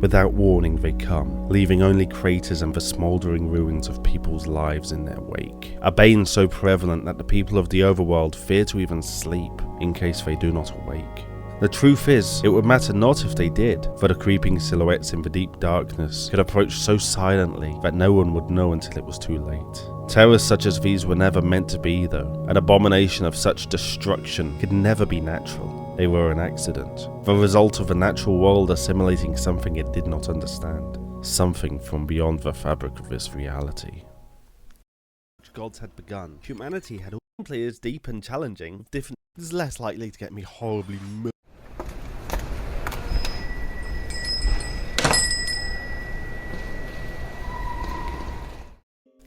Without warning they come, leaving only craters and the smouldering ruins of people's lives in their wake. A bane so prevalent that the people of the overworld fear to even sleep, in case they do not awake. The truth is, it would matter not if they did, for the creeping silhouettes in the deep darkness could approach so silently that no one would know until it was too late. Terrors such as these were never meant to be though. An abomination of such destruction could never be natural. They were an accident, the result of the natural world assimilating something it did not understand, something from beyond the fabric of this reality. Gods had begun. Humanity had all players deep and challenging, different is less likely to get me horribly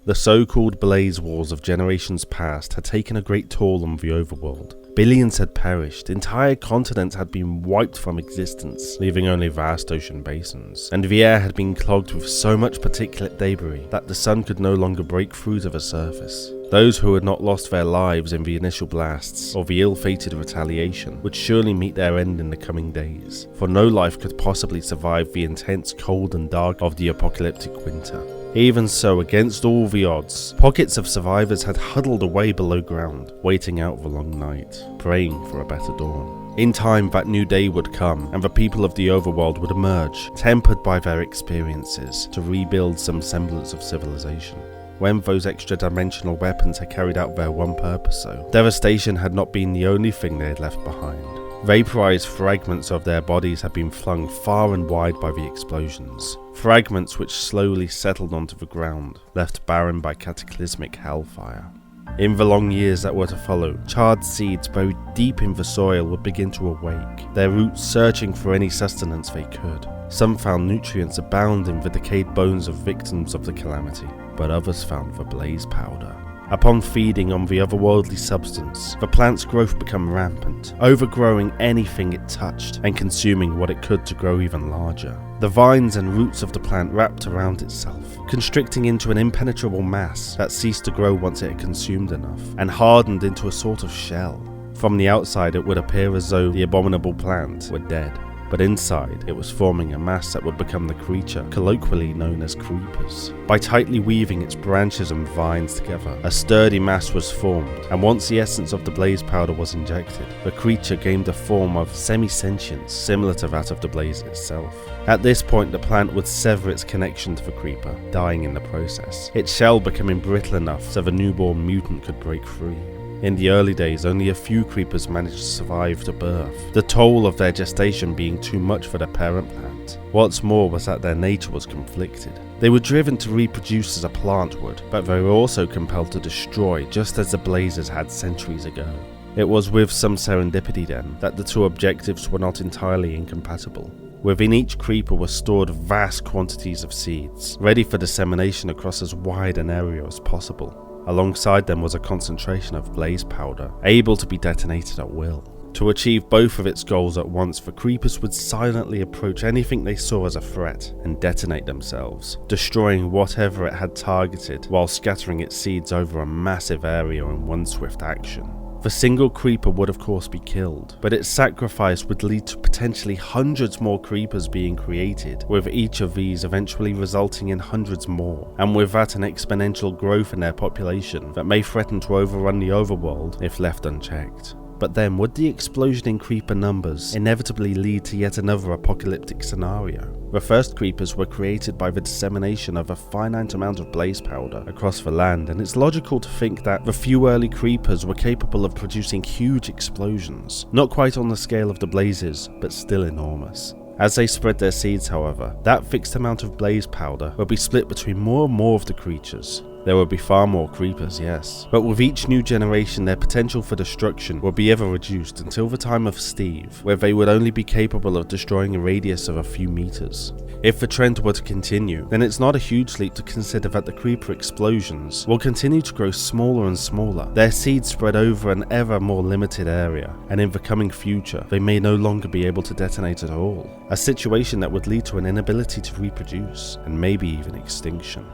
The so-called blaze wars of generations past had taken a great toll on the overworld. Billions had perished, entire continents had been wiped from existence, leaving only vast ocean basins, and the air had been clogged with so much particulate debris that the sun could no longer break through to the surface. Those who had not lost their lives in the initial blasts or the ill-fated retaliation would surely meet their end in the coming days, for no life could possibly survive the intense cold and dark of the apocalyptic winter. Even so, against all the odds, pockets of survivors had huddled away below ground, waiting out the long night, praying for a better dawn. In time, that new day would come, and the people of the overworld would emerge, tempered by their experiences, to rebuild some semblance of civilization. When those extra-dimensional weapons had carried out their one purpose though, devastation had not been the only thing they had left behind. Vaporized fragments of their bodies had been flung far and wide by the explosions. Fragments which slowly settled onto the ground, left barren by cataclysmic hellfire. In the long years that were to follow, charred seeds buried deep in the soil would begin to awake, their roots searching for any sustenance they could. Some found nutrients abound in the decayed bones of victims of the calamity, but others found the blaze powder. Upon feeding on the otherworldly substance, the plant's growth became rampant, overgrowing anything it touched and consuming what it could to grow even larger. The vines and roots of the plant wrapped around itself, constricting into an impenetrable mass that ceased to grow once it had consumed enough, and hardened into a sort of shell. From the outside it would appear as though the abominable plant were dead, but inside it was forming a mass that would become the creature colloquially known as creepers. By tightly weaving its branches and vines together, a sturdy mass was formed, and once the essence of the blaze powder was injected, the creature gained a form of semi-sentience similar to that of the blaze itself. At this point, the plant would sever its connection to the creeper, dying in the process, its shell becoming brittle enough so the newborn mutant could break free. In the early days, only a few creepers managed to survive to birth, the toll of their gestation being too much for their parent plant. What's more was that their nature was conflicted. They were driven to reproduce as a plant would, but they were also compelled to destroy just as the blazes had centuries ago. It was with some serendipity then that the two objectives were not entirely incompatible. Within each creeper were stored vast quantities of seeds, ready for dissemination across as wide an area as possible. Alongside them was a concentration of blaze powder, able to be detonated at will. To achieve both of its goals at once, the creepers would silently approach anything they saw as a threat and detonate themselves, destroying whatever it had targeted while scattering its seeds over a massive area in one swift action. The single creeper would of course be killed, but its sacrifice would lead to potentially hundreds more creepers being created, with each of these eventually resulting in hundreds more, and with that an exponential growth in their population that may threaten to overrun the overworld if left unchecked. But then, would the explosion in creeper numbers inevitably lead to yet another apocalyptic scenario? The first creepers were created by the dissemination of a finite amount of blaze powder across the land, and it's logical to think that the few early creepers were capable of producing huge explosions, not quite on the scale of the blazes, but still enormous. As they spread their seeds, however, that fixed amount of blaze powder would be split between more and more of the creatures. There would be far more creepers, yes, but with each new generation their potential for destruction would be ever reduced until the time of Steve, where they would only be capable of destroying a radius of a few meters. If the trend were to continue, then it's not a huge leap to consider that the creeper explosions will continue to grow smaller and smaller, their seeds spread over an ever more limited area, and in the coming future they may no longer be able to detonate at all, a situation that would lead to an inability to reproduce, and maybe even extinction.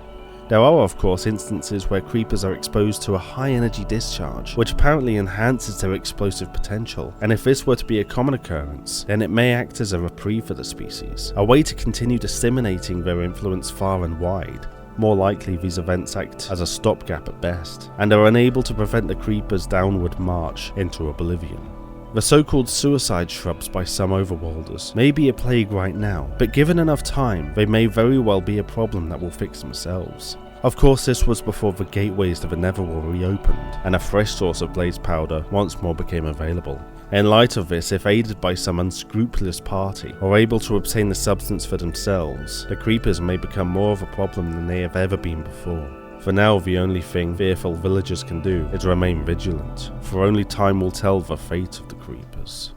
There are of course instances where creepers are exposed to a high energy discharge, which apparently enhances their explosive potential, and if this were to be a common occurrence, then it may act as a reprieve for the species, a way to continue disseminating their influence far and wide. More likely these events act as a stopgap at best, and are unable to prevent the creeper's downward march into oblivion. The so-called suicide shrubs by some overworlders may be a plague right now, but given enough time, they may very well be a problem that will fix themselves. Of course, this was before the gateways to the Netherworld reopened, and a fresh source of blaze powder once more became available. In light of this, if aided by some unscrupulous party, or able to obtain the substance for themselves, the creepers may become more of a problem than they have ever been before. For now, the only thing fearful villagers can do is remain vigilant, for only time will tell the fate of the creepers.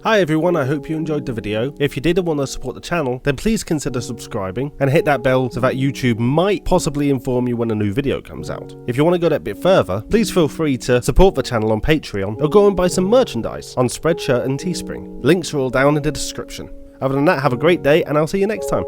Hi everyone, I hope you enjoyed the video. If you did and want to support the channel, then please consider subscribing and hit that bell so that YouTube might possibly inform you when a new video comes out. If you want to go that bit further, please feel free to support the channel on Patreon or go and buy some merchandise on Spreadshirt and Teespring. Links are all down in the description. Other than that, have a great day and I'll see you next time.